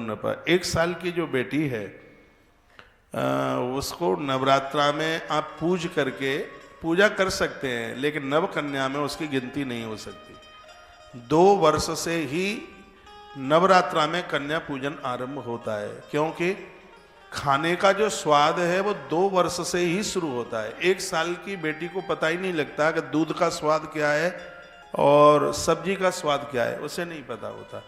न पाए। 1 साल की जो बेटी है उसको नवरात्रा में आप पूजा कर सकते हैं, लेकिन नव कन्या में उसकी गिनती नहीं हो सकती। 2 वर्ष से ही नवरात्रा में कन्या पूजन आरंभ होता है, क्योंकि खाने का जो स्वाद है वो 2 वर्ष से ही शुरू होता है। 1 साल की बेटी को पता ही नहीं लगता कि दूध का स्वाद क्या है और सब्जी का स्वाद क्या है, उसे नहीं पता होता।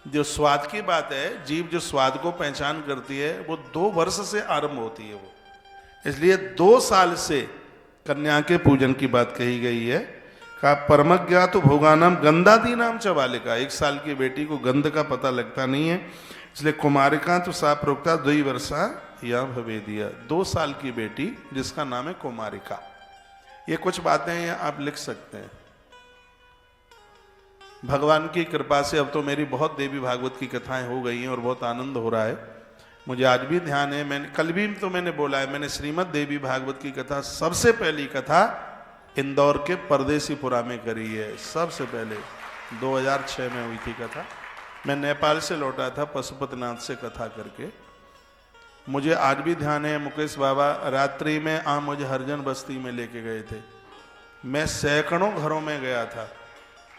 जो स्वाद की बात है, जीव जो स्वाद को पहचान करती है वो 2 वर्ष से आरंभ होती है वो। इसलिए 2 साल से कन्या के पूजन की बात कही गई है। का परमज्ञा तो भोगानाम गंधादी नाम च बालिका। 1 साल की बेटी को गंध का पता लगता नहीं है, इसलिए कुमारिका तो सा प्रोक्ता 2 वर्षा या भवेदिया। 2 साल की बेटी जिसका नाम है कुमारिका। ये कुछ बातें आप लिख सकते हैं। भगवान की कृपा से अब तो मेरी बहुत देवी भागवत की कथाएं हो गई हैं और बहुत आनंद हो रहा है। मुझे आज भी ध्यान है, मैंने कल भी तो मैंने बोला है, मैंने श्रीमद् देवी भागवत की कथा सबसे पहली कथा इंदौर के परदेसीपुरा में करी है। सबसे पहले 2006 में हुई थी कथा। मैं नेपाल से लौटा था पशुपतिनाथ से कथा करके। मुझे आज भी ध्यान है, मुकेश बाबा रात्रि में मुझे हरिजन बस्ती में लेके गए थे। मैं सैकड़ों घरों में गया था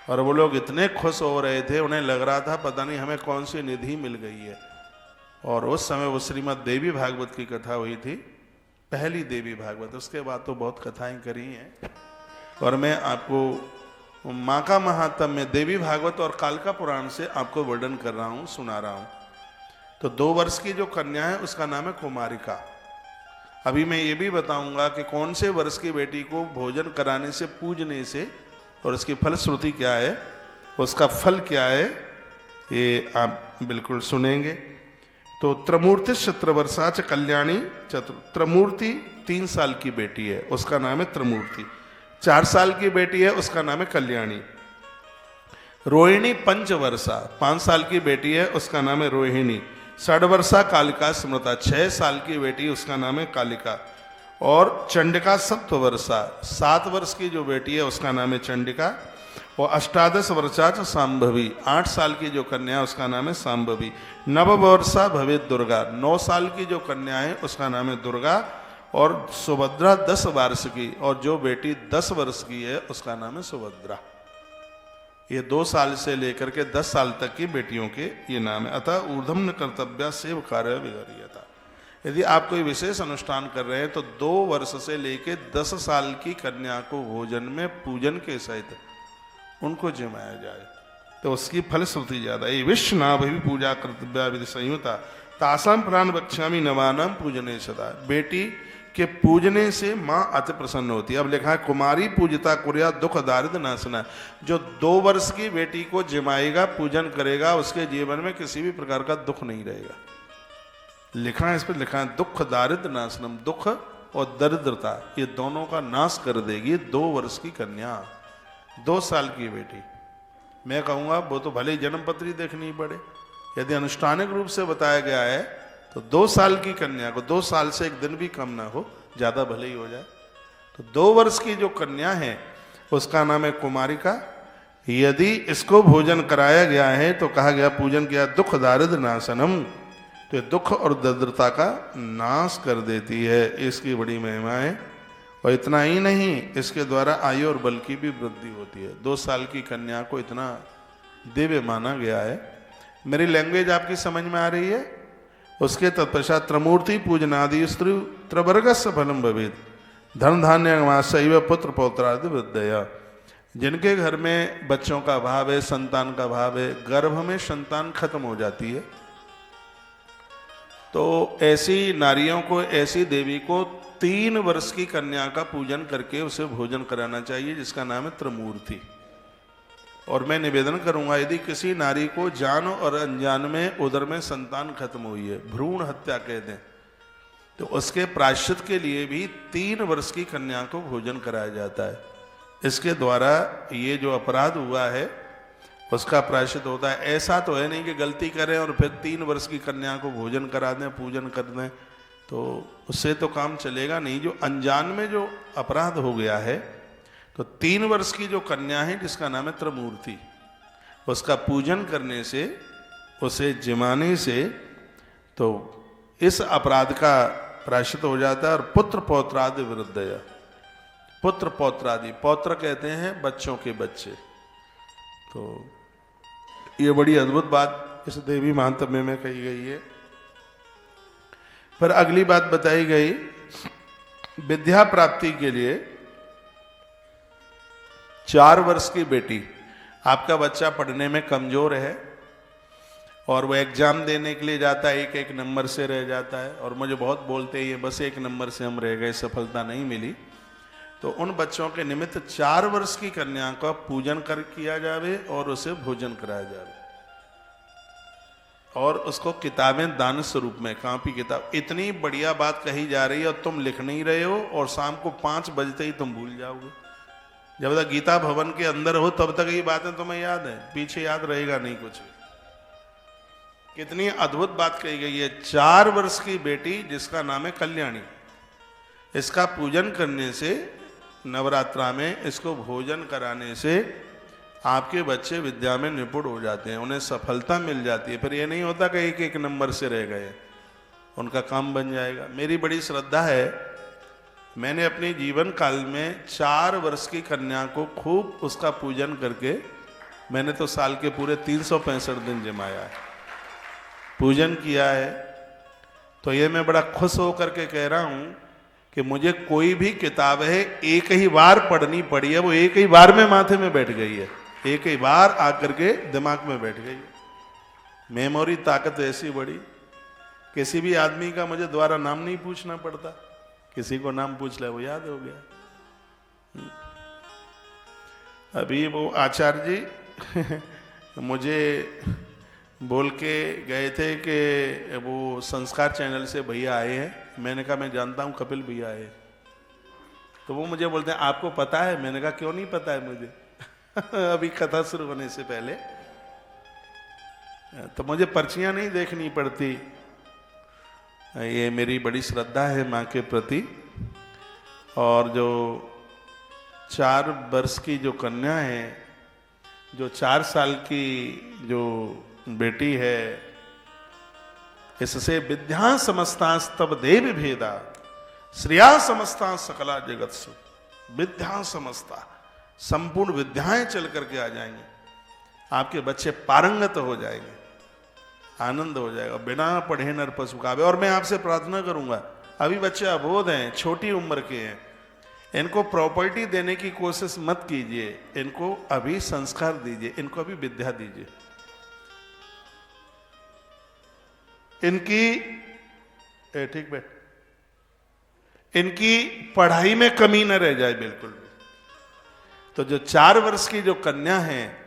और वो लोग इतने खुश हो रहे थे, उन्हें लग रहा था पता नहीं हमें कौन सी निधि मिल गई है। और उस समय वो श्रीमद् देवी भागवत की कथा हुई थी, पहली देवी भागवत। उसके बाद तो बहुत कथाएं करी हैं और मैं आपको माँ का महात्म्य देवी भागवत और कालका पुराण से आपको वर्णन कर रहा हूँ, सुना रहा हूँ। तो 2 वर्ष की जो कन्या है उसका नाम है कुमारिका। अभी मैं ये भी बताऊंगा कि कौन से वर्ष की बेटी को भोजन कराने से, पूजने से, और उसकी फलश्रुति क्या है, उसका फल क्या है, ये आप बिल्कुल सुनेंगे। तो त्रमूर्ति चतुर्वर्षा च कल्याणी त्रमूर्ति 3 साल की बेटी है, उसका नाम है त्रमूर्ति। 4 साल की बेटी है, उसका नाम है कल्याणी। रोहिणी पंचवर्षा 5 साल की बेटी है, उसका नाम है रोहिणी। 6 वर्षा कालिका स्मृता 6 साल की बेटी, उसका नाम है कालिका। और चंडिका 7 वर्षा 7 वर्ष की जो बेटी है उसका नाम है चंडिका। और 18 वर्षा च सांभवी 8 साल की जो कन्या है उसका नाम है सांभवी। 9 वर्षा भवेत दुर्गा 9 साल की जो कन्या है उसका नाम है दुर्गा। और सुभद्रा 10 वर्ष की, और जो बेटी 10 वर्ष की है उसका नाम है सुभद्रा। ये 2 साल से लेकर के 10 साल तक की बेटियों के ये नाम है। अतः ऊर्ध्वम न कर्तव्या सेव कार्य विगर्यता। यदि आप कोई विशेष अनुष्ठान कर रहे हैं तो 2 वर्ष से लेकर 10 साल की कन्या को भोजन में पूजन के सहित उनको जिमाया जाए तो उसकी फलश्रुति ज्यादा। ये विश्वनाभ भी पूजा कर्तव्य विधि संयुता तासाम प्राण बक्षामी नवानाम पूजने सदा। बेटी के पूजने से माँ अति प्रसन्न होती है। अब लिखा है कुमारी पूजिता कुर्या दुख दारिद्र नाशना। जो 2 वर्ष की बेटी को जिमाएगा, पूजन करेगा, उसके जीवन में किसी भी प्रकार का दुख नहीं रहेगा। लिखा है, इस पर लिखा है दुख दारिद्र नाशनम। दुख और दरिद्रता ये दोनों का नाश कर देगी 2 वर्ष की कन्या। 2 साल की बेटी, मैं कहूँगा वो तो भले ही जन्मपत्री देखनी पड़े। यदि अनुष्ठानिक रूप से बताया गया है तो 2 साल की कन्या को, 2 साल से 1 दिन भी कम ना हो, ज़्यादा भले ही हो जाए। तो 2 वर्ष की जो कन्या है उसका नाम है कुमारिका। यदि इसको भोजन कराया गया है तो कहा गया पूजन किया दुख दारिद्र नाशनम, तो दुख और दरिद्रता का नाश कर देती है। इसकी बड़ी महिमा है। और इतना ही नहीं, इसके द्वारा आयु और बल की भी वृद्धि होती है। 2 साल की कन्या को इतना दिव्य माना गया है। मेरी लैंग्वेज आपकी समझ में आ रही है? उसके तत्पश्चात त्रमूर्ति पूजनादि स्त्री त्रिवर्गस्य फलम भवेद धन धान्य शैव पुत्र पौत्रादि विद्या। जिनके घर में बच्चों का अभाव है, संतान का अभाव है, गर्भ में संतान खत्म हो जाती है, तो ऐसी नारियों को, ऐसी देवी को 3 वर्ष की कन्या का पूजन करके उसे भोजन कराना चाहिए, जिसका नाम है त्रमूर्ति। और मैं निवेदन करूंगा, यदि किसी नारी को जान और अनजान में उदर में संतान खत्म हुई है, भ्रूण हत्या कह दें, तो उसके प्रायश्चित के लिए भी 3 वर्ष की कन्या को भोजन कराया जाता है। इसके द्वारा ये जो अपराध हुआ है उसका प्रायश्चित होता है। ऐसा तो है नहीं कि गलती करें और फिर 3 वर्ष की कन्या को भोजन करा दें, पूजन कर दें, तो उससे तो काम चलेगा नहीं। जो अनजान में जो अपराध हो गया है, तो 3 वर्ष की जो कन्या है जिसका नाम है त्रमूर्ति, उसका पूजन करने से उसे जिमाने से तो इस अपराध का प्रायश्चित हो जाता है। और पुत्र पौत्रादि विरुद्धया, पुत्र पौत्रादि, पौत्र कहते हैं बच्चों के बच्चे। तो ये बड़ी अद्भुत बात इस देवी महात्म्य में कही गई है। पर अगली बात बताई गई, विद्या प्राप्ति के लिए 4 वर्ष की बेटी, आपका बच्चा पढ़ने में कमजोर है और वो एग्जाम देने के लिए जाता है, एक नंबर से रह जाता है, और मुझे बहुत बोलते हैं ये बस 1 नंबर से हम रह गए, सफलता नहीं मिली। तो उन बच्चों के निमित्त 4 वर्ष की कन्या का पूजन कर किया जावे और उसे भोजन कराया जावे, और उसको किताबें दान स्वरूप में, कॉपी किताब। इतनी बढ़िया बात कही जा रही है और तुम लिख नहीं रहे हो, और शाम को 5 बजते ही तुम भूल जाओगे। जब तक गीता भवन के अंदर हो तब तक ये बातें तुम्हें याद है, पीछे याद रहेगा नहीं कुछ भी। कितनी अद्भुत बात कही गई है। 4 वर्ष की बेटी जिसका नाम है कल्याणी, इसका पूजन करने से, नवरात्रा में इसको भोजन कराने से आपके बच्चे विद्या में निपुण हो जाते हैं, उन्हें सफलता मिल जाती है। फिर ये नहीं होता कि 1 नंबर से रह गए, उनका काम बन जाएगा। मेरी बड़ी श्रद्धा है, मैंने अपने जीवन काल में 4 वर्ष की कन्या को खूब उसका पूजन करके, मैंने तो साल के पूरे 365 दिन जमाया है, पूजन किया है। तो ये मैं बड़ा खुश होकर के कह रहा हूं कि मुझे कोई भी किताब है एक ही बार पढ़नी पड़ी है, वो एक ही बार में माथे में बैठ गई है, एक ही बार आकर के दिमाग में बैठ गई। मेमोरी ताकत ऐसी बड़ी, किसी भी आदमी का मुझे दोबारा नाम नहीं पूछना पड़ता, किसी को नाम पूछ ले वो याद हो गया। अभी वो आचार्य जी मुझे बोल के गए थे कि वो संस्कार चैनल से भैया आए हैं। मैंने कहा मैं जानता हूँ कपिल भैया आए। तो वो मुझे बोलते हैं आपको पता है? मैंने कहा क्यों नहीं पता है मुझे अभी कथा शुरू होने से पहले तो मुझे पर्चियां नहीं देखनी पड़ती। ये मेरी बड़ी श्रद्धा है माँ के प्रति। और जो 4 वर्ष की जो कन्या है, जो 4 साल की जो बेटी है, इससे विद्या समस्ता तब देव भेदा श्रेया समस्ता सकला जगत्सु। विद्या समस्ता, संपूर्ण विद्याएं चल करके आ जाएंगे, आपके बच्चे पारंगत हो जाएंगे, आनंद हो जाएगा। बिना पढ़े नर पशु कावे। और मैं आपसे प्रार्थना करूंगा, अभी बच्चे अबोध हैं, छोटी उम्र के हैं, इनको प्रॉपर्टी देने की कोशिश मत कीजिए, इनको अभी संस्कार दीजिए, इनको अभी विद्या दीजिए। इनकी ठीक बैठ, इनकी पढ़ाई में कमी न रह जाए बिल्कुल भी। तो जो 4 वर्ष की जो कन्या है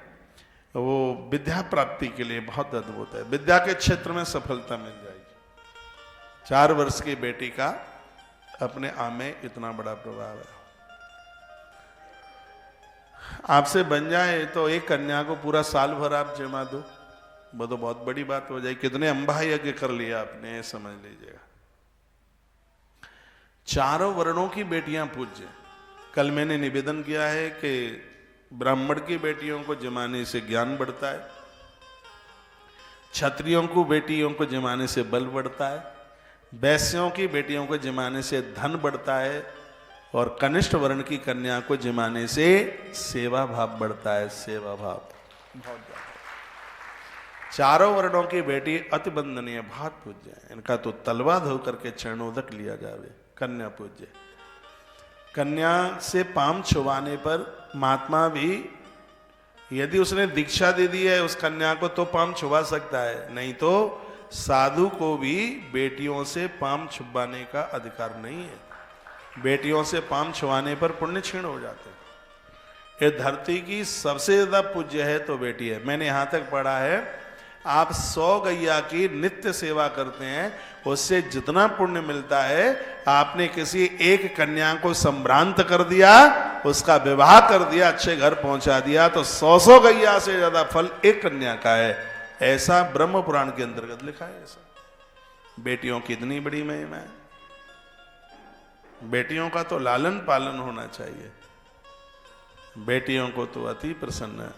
वो विद्या प्राप्ति के लिए बहुत अद्भुत है, विद्या के क्षेत्र में सफलता मिल जाएगी। 4 वर्ष की बेटी का अपने आप में इतना बड़ा प्रभाव है। आपसे बन जाए तो एक कन्या को पूरा साल भर आप जमा दो, वो तो बहुत बड़ी बात हो जाएगी। कितने अंबा यज्ञ कर लिया आपने, समझ लीजिएगा। 4 वर्णों की बेटियां पूज्य। कल मैंने निवेदन किया है कि ब्राह्मण की बेटियों को जमाने से ज्ञान बढ़ता है, क्षत्रियों को बेटियों को जमाने से बल बढ़ता है, वैश्यों की बेटियों को जमाने से धन बढ़ता है, और कनिष्ठ वर्ण की कन्या को जमाने से सेवा भाव बढ़ता है। सेवा भाव बहुत ज्यादा। 4 वर्णों की बेटी अति वंदनीय, बहुत पूज्य है। इनका तो तलवा धो करके चरणोदक लिया जावे। कन्या पूज्य। कन्या से पाम छुवाने पर महात्मा भी, यदि उसने दीक्षा दे दी है उस कन्या को, तो पाम छुवा सकता है, नहीं तो साधु को भी बेटियों से पाम छुपाने का अधिकार नहीं है। बेटियों से पाम छुआने पर पुण्य क्षीण हो जाते हैं। ये धरती की सबसे ज्यादा पूज्य है तो बेटी है। मैंने यहां तक पढ़ा है, आप 100 गैया की नित्य सेवा करते हैं, उससे जितना पुण्य मिलता है, आपने किसी एक कन्या को संभ्रांत कर दिया, उसका विवाह कर दिया, अच्छे घर पहुंचा दिया, तो 100 गैया से ज्यादा फल एक कन्या का है। ऐसा ब्रह्म पुराण के अंतर्गत लिखा है। ऐसा बेटियों की इतनी बड़ी महिमा है। बेटियों का तो लालन पालन होना चाहिए। बेटियों को तो अति प्रसन्न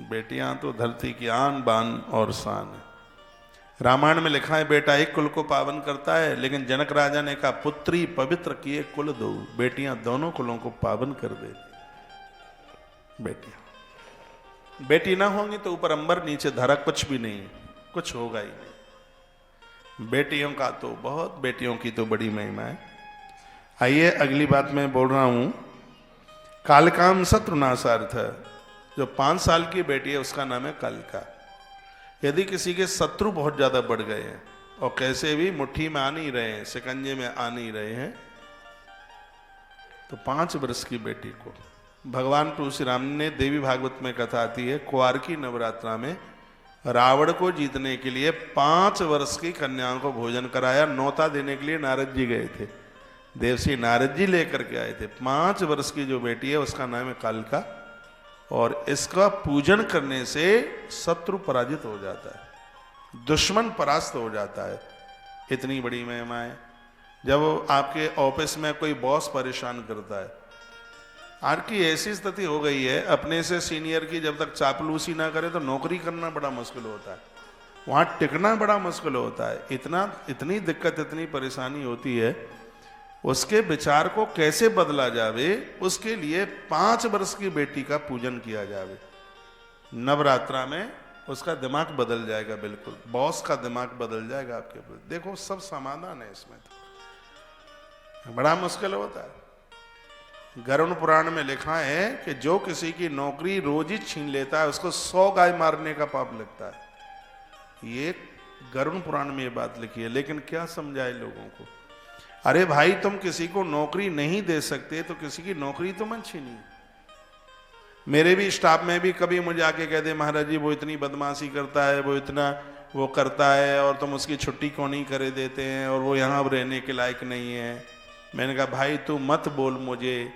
बेटियां तो धरती की आन बान और शान है। रामायण में लिखा है बेटा एक कुल को पावन करता है, लेकिन जनक राजा ने कहा पुत्री पवित्र किए कुल दो, बेटियां दोनों कुलों को पावन कर दे। बेटी ना होंगी तो ऊपर अंबर नीचे धरा कुछ भी नहीं, कुछ होगा ही नहीं। बेटियों का तो बहुत, बेटियों की तो बड़ी महिमा है। आइए अगली बात मैं बोल रहा हूं, कालकाम शत्रुनाशार्थ। जो 5 साल की बेटी है उसका नाम है कालिका। यदि किसी के शत्रु बहुत ज्यादा बढ़ गए हैं और कैसे भी मुट्ठी में आ नहीं रहे हैं, शिकंजे में आ नहीं रहे हैं, तो 5 वर्ष की बेटी को भगवान तुलसी राम ने, देवी भागवत में कथा आती है, कुआरकी नवरात्रा में रावण को जीतने के लिए 5 वर्ष की कन्याओं को भोजन कराया। नौता देने के लिए नारद जी गए थे, देवसी नारद जी लेकर के आए थे। 5 वर्ष की जो बेटी है उसका नाम है कालिका, और इसका पूजन करने से शत्रु पराजित हो जाता है, दुश्मन परास्त हो जाता है। इतनी बड़ी महिमा है। जब आपके ऑफिस में कोई बॉस परेशान करता है, आज की ऐसी स्थिति हो गई है, अपने से सीनियर की जब तक चापलूसी ना करे तो नौकरी करना बड़ा मुश्किल होता है, वहां टिकना बड़ा मुश्किल होता है। इतनी दिक्कत, इतनी परेशानी होती है। उसके विचार को कैसे बदला जावे, उसके लिए 5 वर्ष की बेटी का पूजन किया जावे। नवरात्रा में उसका दिमाग बदल जाएगा, बिल्कुल बॉस का दिमाग बदल जाएगा आपके ऊपर। देखो सब समाधान है इसमें, तो बड़ा मुश्किल होता है। गरुड़ पुराण में लिखा है कि जो किसी की नौकरी रोज ही छीन लेता है उसको 100 गाय मारने का पाप लगता है। ये गरुड़ पुराण में ये बात लिखी है। लेकिन क्या समझाए लोगों को, अरे भाई तुम किसी को नौकरी नहीं दे सकते तो किसी की नौकरी तो मत छीनिए। मेरे भी स्टाफ में भी कभी मुझे आके कह दे महाराज जी वो इतनी बदमाशी करता है, वो इतना वो करता है, और तुम उसकी छुट्टी क्यों नहीं करे देते हैं, और वो यहाँ रहने के लायक नहीं है। मैंने कहा भाई तू मत बोल मुझे,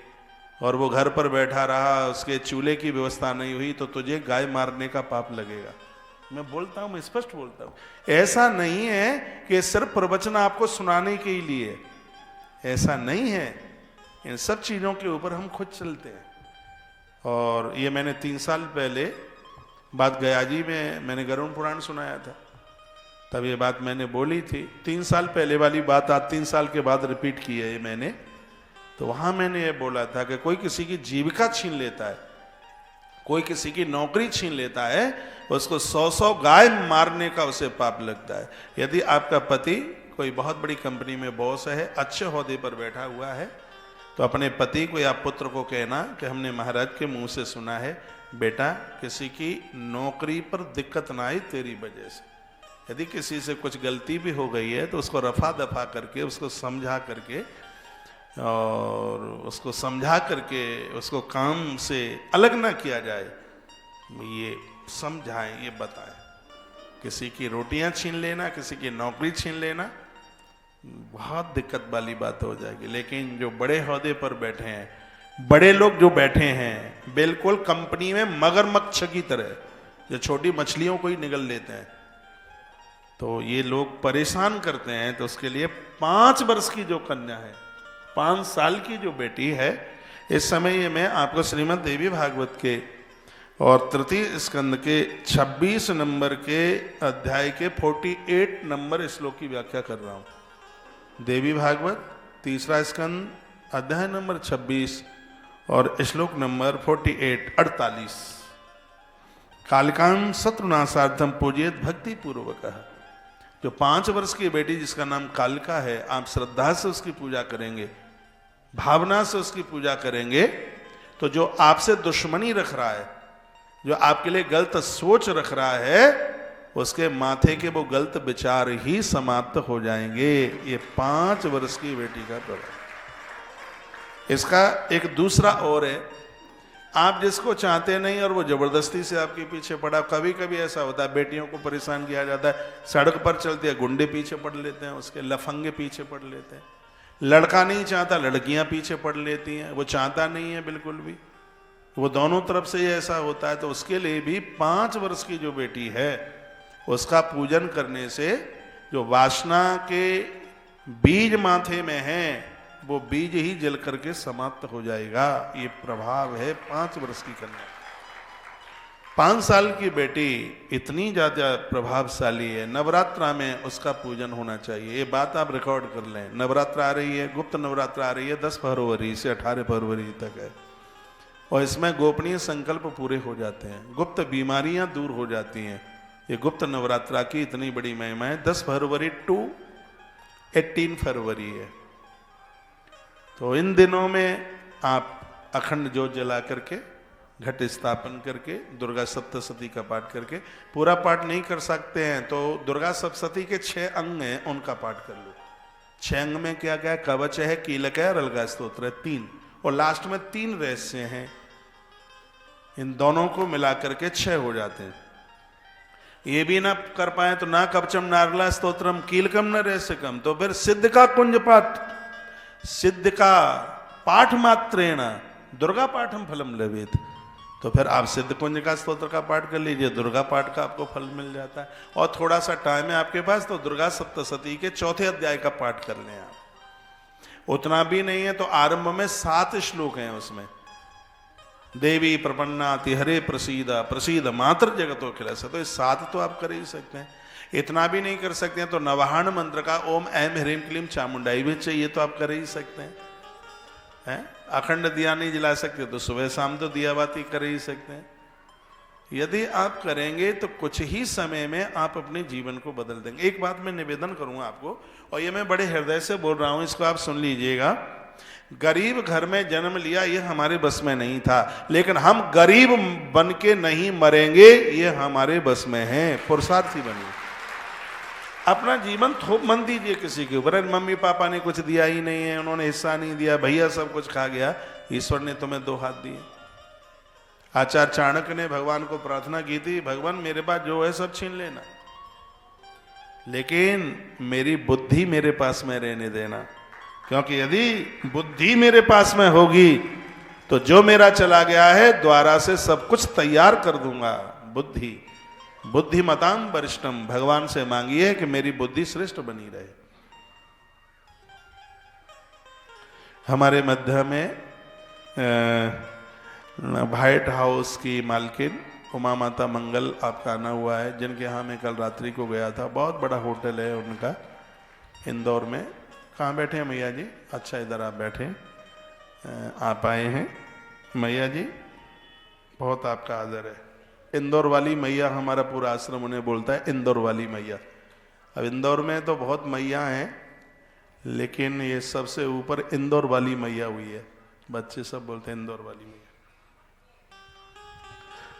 और वो घर पर बैठा रहा, उसके चूल्हे की व्यवस्था नहीं हुई तो तुझे गाय मारने का पाप लगेगा। मैं बोलता हूँ, मैं स्पष्ट बोलता हूँ। ऐसा नहीं है कि सिर्फ प्रवचन आपको सुनाने के लिए, ऐसा नहीं है। इन सब चीजों के ऊपर हम खुद चलते हैं। और ये मैंने 3 साल पहले बात गया जी में मैंने गरुड़ पुराण सुनाया था, तब ये बात मैंने बोली थी। 3 साल पहले वाली बात आज 3 साल के बाद रिपीट की है मैंने। तो वहां मैंने ये बोला था कि कोई किसी की जीविका छीन लेता है, कोई किसी की नौकरी छीन लेता है, उसको 100 गाय मारने का उसे पाप लगता है। यदि आपका पति कोई बहुत बड़ी कंपनी में बॉस है, अच्छे ओहदे पर बैठा हुआ है, तो अपने पति को या पुत्र को कहना कि हमने महाराज के मुंह से सुना है, बेटा किसी की नौकरी पर दिक्कत ना आई तेरी वजह से। यदि किसी से कुछ गलती भी हो गई है तो उसको रफा दफा करके, उसको समझा करके, और उसको समझा करके उसको काम से अलग ना किया जाए, ये समझाएं, ये बताएं। किसी की रोटियां छीन लेना, किसी की नौकरी छीन लेना बहुत दिक्कत वाली बात हो जाएगी। लेकिन जो बड़े ओहदे पर बैठे हैं, बड़े लोग जो बैठे हैं, बिल्कुल कंपनी में मगरमच्छ की तरह, जो छोटी मछलियों को ही निगल लेते हैं, तो ये लोग परेशान करते हैं। तो उसके लिए 5 वर्ष की जो कन्या है, 5 साल की जो बेटी है, इस समय ये मैं आपको श्रीमद् देवी भागवत के और तृतीय स्कंद के 26 नंबर के अध्याय के 48 नंबर श्लोक की व्याख्या कर रहा हूं। देवी भागवत 3रा स्कंद अध्याय नंबर 26 और श्लोक नंबर 48। कालिकां शत्रुनाशार्थम पूजयेत भक्ति पूर्वक। जो 5 वर्ष की बेटी जिसका नाम कालिका है, आप श्रद्धा से उसकी पूजा करेंगे, भावना से उसकी पूजा करेंगे, तो जो आपसे दुश्मनी रख रहा है, जो आपके लिए गलत सोच रख रहा है, उसके माथे के वो गलत विचार ही समाप्त हो जाएंगे। ये 5 वर्ष की बेटी का प्रभाव। इसका एक दूसरा और है, आप जिसको चाहते नहीं और वो जबरदस्ती से आपके पीछे पड़ा। कभी कभी ऐसा होता है, बेटियों को परेशान किया जाता है, सड़क पर चलती है, गुंडे पीछे पड़ लेते हैं, उसके लफंगे पीछे पड़ लेते हैं। लड़का नहीं चाहता, लड़कियां पीछे पड़ लेती हैं, वो चाहता नहीं है बिल्कुल भी, वो दोनों तरफ से ऐसा होता है। तो उसके लिए भी 5 वर्ष की जो बेटी है, उसका पूजन करने से जो वासना के बीज माथे में हैं, वो बीज ही जल करके समाप्त हो जाएगा। ये प्रभाव है 5 वर्ष की कन्या। 5 साल की बेटी इतनी ज़्यादा प्रभावशाली है, नवरात्रा में उसका पूजन होना चाहिए। ये बात आप रिकॉर्ड कर लें। नवरात्रा आ रही है, गुप्त नवरात्रा आ रही है, 10 फरवरी से 18 फरवरी तक है, और इसमें गोपनीय संकल्प पूरे हो जाते हैं, गुप्त बीमारियां दूर हो जाती हैं। ये गुप्त नवरात्रा की इतनी बड़ी महिमा है। 10 फरवरी टू 18 फरवरी है। तो इन दिनों में आप अखंड ज्योत जला करके, घट स्थापन करके, दुर्गा सप्तशती का पाठ करके, पूरा पाठ नहीं कर सकते हैं तो दुर्गा सप्तशती के 6 अंग हैं, उनका पाठ कर लो। 6 अंग में क्या क्या है? कवच है, कीलक है, अलगा स्तोत्र है, 3, और लास्ट में 3 रहस्य हैं। इन दोनों को मिला करके 6 हो जाते हैं। ये भी ना कर पाए तो ना कवचम नारला स्तोत्रम कीलकम न रहस्यकम, तो फिर सिद्ध का कुंज पाठ, सिद्ध का पाठ मात्रेण दुर्गा पाठम फलम लभेत। तो फिर आप सिद्ध कुंज का स्तोत्र का पाठ कर लीजिए, दुर्गा पाठ का आपको फल मिल जाता है। और थोड़ा सा टाइम है आपके पास तो दुर्गा सप्तशती के 4थे अध्याय का पाठ कर लें आप। उतना भी नहीं है तो आरंभ में 7 श्लोक हैं उसमें। देवी प्रपन्नाति हरे प्रसीदा प्रसीद मात्र जगतो खिलस, तो ये 7 तो आप कर ही सकते हैं। इतना भी नहीं कर सकते हैं तो नवाहन मंत्र का ओम ऐम ह्रीम क्लीम चामुंडाई भी चाहिए तो आप कर ही सकते हैं। अखंड दिया नहीं जला सकते तो सुबह शाम तो दिया बाती कर ही सकते हैं। यदि आप करेंगे तो कुछ ही समय में आप अपने जीवन को बदल देंगे। एक बात मैं निवेदन करूंगा आपको, और ये मैं बड़े हृदय से बोल रहा हूं, इसको आप सुन लीजिएगा। गरीब घर में जन्म लिया ये हमारे बस में नहीं था, लेकिन हम गरीब बन के नहीं मरेंगे, ये हमारे बस में है। पुरुषार्थी बनिए, अपना जीवन थोप मन दीजिए किसी के ऊपर। मम्मी पापा ने कुछ दिया ही नहीं है, उन्होंने हिस्सा नहीं दिया, भैया सब कुछ खा गया। ईश्वर ने तुम्हें 2 हाथ दिए। आचार्य चाणक्य ने भगवान को प्रार्थना की थी, भगवान मेरे पास जो है सब छीन लेना, लेकिन मेरी बुद्धि मेरे पास में रहने देना, क्योंकि यदि बुद्धि मेरे पास में होगी तो जो मेरा चला गया है द्वारा से सब कुछ तैयार कर दूंगा। बुद्धि बुद्धिमताम वरिष्ठम, भगवान से मांगिए कि मेरी बुद्धि श्रेष्ठ बनी रहे। हमारे मध्य में व्हाइट हाउस की मालकिन उमा माता मंगल आपका आना हुआ है, जिनके यहाँ मैं कल रात्रि को गया था। बहुत बड़ा होटल है उनका इंदौर में। कहाँ बैठे हैं मैया जी? अच्छा, इधर आप बैठे, आप आए हैं। मैया जी बहुत आपका आदर है। इंदौर वाली मैया, हमारा पूरा आश्रम उन्हें बोलता है इंदौर वाली मैया। अब इंदौर में तो बहुत मैया हैं, लेकिन ये सबसे ऊपर इंदौर वाली मैया हुई है। बच्चे सब बोलते हैं इंदौर वाली मैया।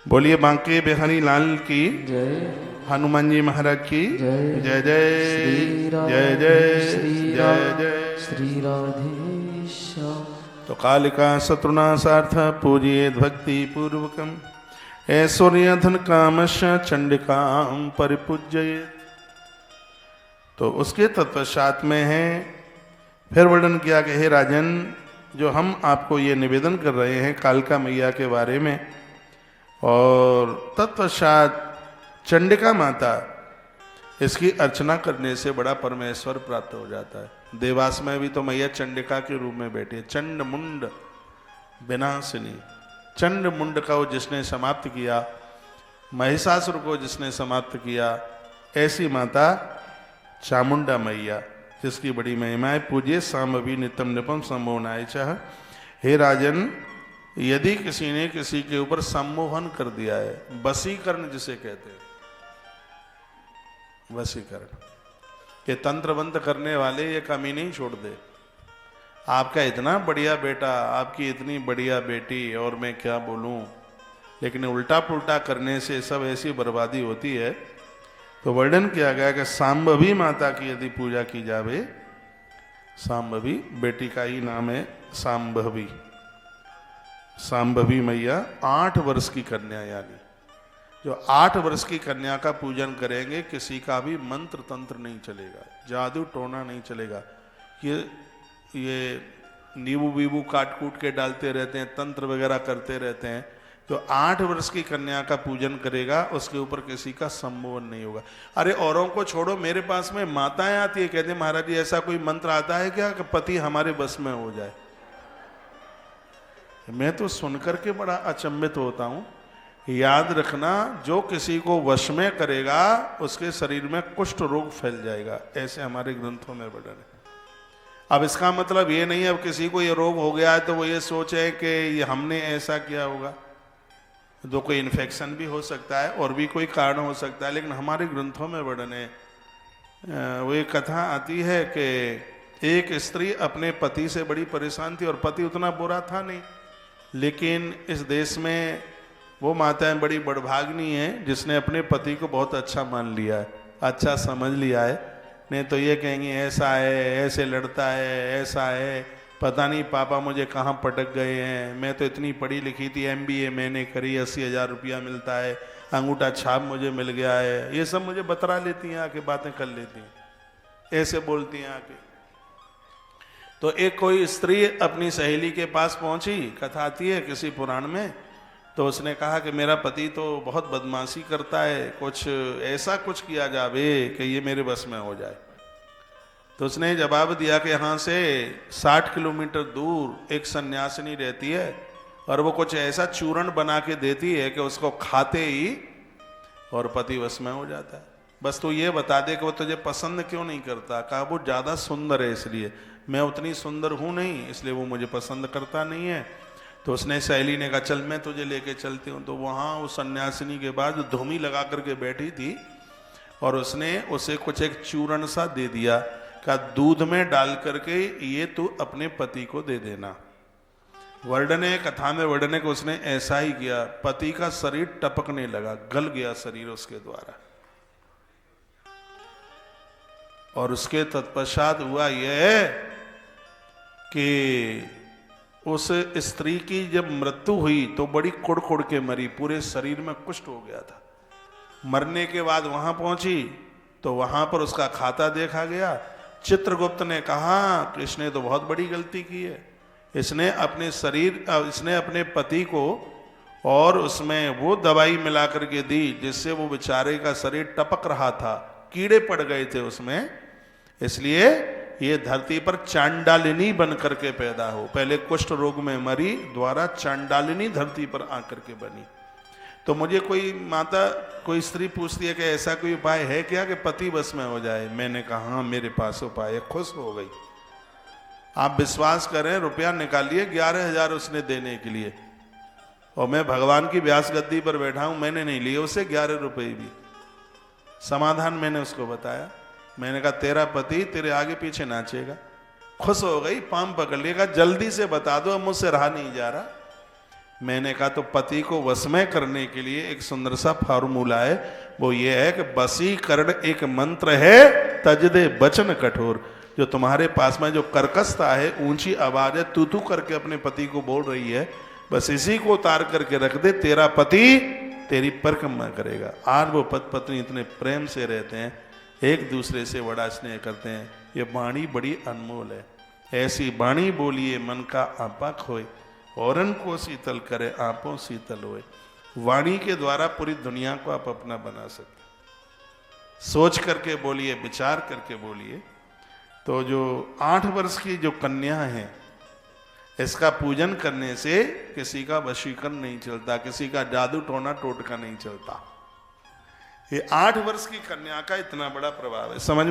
बोलिए बांके बिहारी लाल की जय, हनुमान जी महाराज की जय। जय जय जय जय जय जय श्री राधेश्याम। तो कालिका शत्रुनाशार्थ पूजिए भक्ति पूर्वकम, ऐश्वर्य धन कामश चंडिकाम परिपूज्येत। तो उसके तत्पश्चात में है फिर वर्णन किया कि हे राजन, जो हम आपको ये निवेदन कर रहे हैं कालिका मैया के बारे में, और तत्पश्चात चंडिका माता, इसकी अर्चना करने से बड़ा परमेश्वर प्राप्त हो जाता है। देवास में भी तो मैया चंडिका के रूप में बैठी है। चंड मुंड विनाशिनी, चंड मुंड को जिसने समाप्त किया, महिषासुर को जिसने समाप्त किया, ऐसी माता चामुंडा मैया, जिसकी बड़ी महिमा है। पूज्य सांभवी नित्यम निपम संमोहनाय चाह। हे राजन, यदि किसी ने किसी के ऊपर सम्मोहन कर दिया है, वशीकरण जिसे कहते हैं, वशीकरण, ये तंत्र बंद करने वाले ये कमी नहीं छोड़ दे। आपका इतना बढ़िया बेटा, आपकी इतनी बढ़िया बेटी, और मैं क्या बोलूं, लेकिन उल्टा पुल्टा करने से सब ऐसी बर्बादी होती है। तो वर्णन किया गया कि सांभवी माता की यदि पूजा की जावे, सांभवी बेटी का ही नाम है सांभवी, सांभवी मैया 8 वर्ष की कन्या, यानी जो 8 वर्ष की कन्या का पूजन करेंगे, किसी का भी मंत्र तंत्र नहीं चलेगा, जादू टोना नहीं चलेगा। ये नींबू वीबू काट कूट के डालते रहते हैं, तंत्र वगैरह करते रहते हैं। जो 8 वर्ष की कन्या का पूजन करेगा, उसके ऊपर किसी का सम्मोहन नहीं होगा। अरे औरों को छोड़ो, मेरे पास में माताएं आती है, कहते महाराज जी ऐसा कोई मंत्र आता है क्या कि पति हमारे बस में हो जाए? मैं तो सुनकर के बड़ा अचंभित होता हूं। याद रखना, जो किसी को वश में करेगा उसके शरीर में कुष्ठ रोग फैल जाएगा, ऐसे हमारे ग्रंथों में वर्णन है। अब इसका मतलब ये नहीं अब किसी को ये रोग हो गया है तो वो ये सोचे कि ये हमने ऐसा किया होगा, तो कोई इन्फेक्शन भी हो सकता है और भी कोई कारण हो सकता है, लेकिन हमारे ग्रंथों में वर्णन है। वो एक कथा आती है कि एक स्त्री अपने पति से बड़ी परेशान थी और पति उतना बुरा था नहीं, लेकिन इस देश में वो माताएं बड़ी बड़भाग्नी हैं जिसने अपने पति को बहुत अच्छा मान लिया है, अच्छा समझ लिया है। नहीं तो ये कहेंगी ऐसा है, ऐसे लड़ता है, ऐसा है, पता नहीं पापा मुझे कहाँ पटक गए हैं, मैं तो इतनी पढ़ी लिखी थी, MBA मैंने करी, 80,000 रुपया मिलता है, अंगूठा छाप मुझे मिल गया है, ये सब मुझे बतरा लेती हैं आके, बातें कर लेती हैं, ऐसे बोलती हैं आके। तो एक कोई स्त्री अपनी सहेली के पास पहुंची, कथा आती है किसी पुराण में, तो उसने कहा कि मेरा पति तो बहुत बदमाशी करता है, कुछ ऐसा कुछ किया जावे कि ये मेरे बस में हो जाए। तो उसने जवाब दिया कि यहाँ से 60 किलोमीटर दूर एक सन्यासिनी रहती है और वो कुछ ऐसा चूर्ण बना के देती है कि उसको खाते ही और पति वश में हो जाता है। बस तू ये बता दे कि वो तुझे पसंद क्यों नहीं करता। कहा वो ज़्यादा सुंदर है इसलिए, मैं उतनी सुंदर हूँ नहीं इसलिए वो मुझे पसंद करता नहीं है। तो उसने सहेली ने कहा चल मैं तुझे लेके चलती हूँ। तो वहाँ उस सन्यासिनी के बाद जो धूमी लगा करके बैठी थी और उसने उसे कुछ एक चूर्ण सा दे दिया, कहा दूध में डाल करके ये तू अपने पति को दे देना। वर्णन है, कथा में वर्णन है कि उसने ऐसा ही किया, पति का शरीर टपकने लगा, गल गया शरीर उसके द्वारा। और उसके तत्पश्चात हुआ यह कि उस स्त्री की जब मृत्यु हुई तो बड़ी कुड़ के मरी, पूरे शरीर में कुष्ठ हो गया था। मरने के बाद वहां पहुंची तो वहां पर उसका खाता देखा गया। चित्रगुप्त ने कहा कि इसने तो बहुत बड़ी गलती की है, इसने अपने पति को और उसमें वो दवाई मिला करके दी जिससे वो बेचारे का शरीर टपक रहा था, कीड़े पड़ गए थे उसमें, इसलिए ये धरती पर चांडालिनी बन करके पैदा हो। पहले कुष्ठ रोग में मरी, द्वारा चांडालिनी धरती पर आकर के बनी। तो मुझे कोई स्त्री पूछती है कि ऐसा कोई उपाय है क्या कि पति बस में हो जाए। मैंने कहा हाँ मेरे पास उपाय है। खुश हो गई। आप विश्वास करें, रुपया निकालिए 11,000 उसने देने के लिए, और मैं भगवान की व्यास गद्दी पर बैठा हूं, मैंने नहीं लिए उसे 11 रुपये भी। समाधान मैंने उसको बताया, मैंने कहा तेरा पति तेरे आगे पीछे नाचेगा। खुश हो गई, पाम पकड़ लिएगा, जल्दी से बता दो, अब मुझसे रहा नहीं जा रहा। मैंने कहा तो पति को वश में करने के लिए एक सुंदर सा फार्मूला है, वो ये है कि वशीकरण एक मंत्र है, तज दे वचन कठोर। जो तुम्हारे पास में जो कर्कशता है, ऊंची आवाज है, तू करके अपने पति को बोल रही है, बस इसी को उतार करके रख दे, तेरा पति तेरी परिक्रमा करेगा। आज वो पति पत्नी इतने प्रेम से रहते हैं, एक दूसरे से बड़ा स्नेह करते हैं। ये वाणी बड़ी अनमोल है। ऐसी वाणी बोलिए मन का आपा खोए, औरन को शीतल करे आपो शीतल होए। वाणी के द्वारा पूरी दुनिया को आप अपना बना सकते। सोच करके बोलिए, विचार करके बोलिए। तो जो 8 वर्ष की जो कन्या है, इसका पूजन करने से किसी का वशीकरण नहीं चलता, किसी का जादू टोना टोटका नहीं चलता। ये 8 वर्ष की कन्या का इतना बड़ा प्रभाव है। समझ में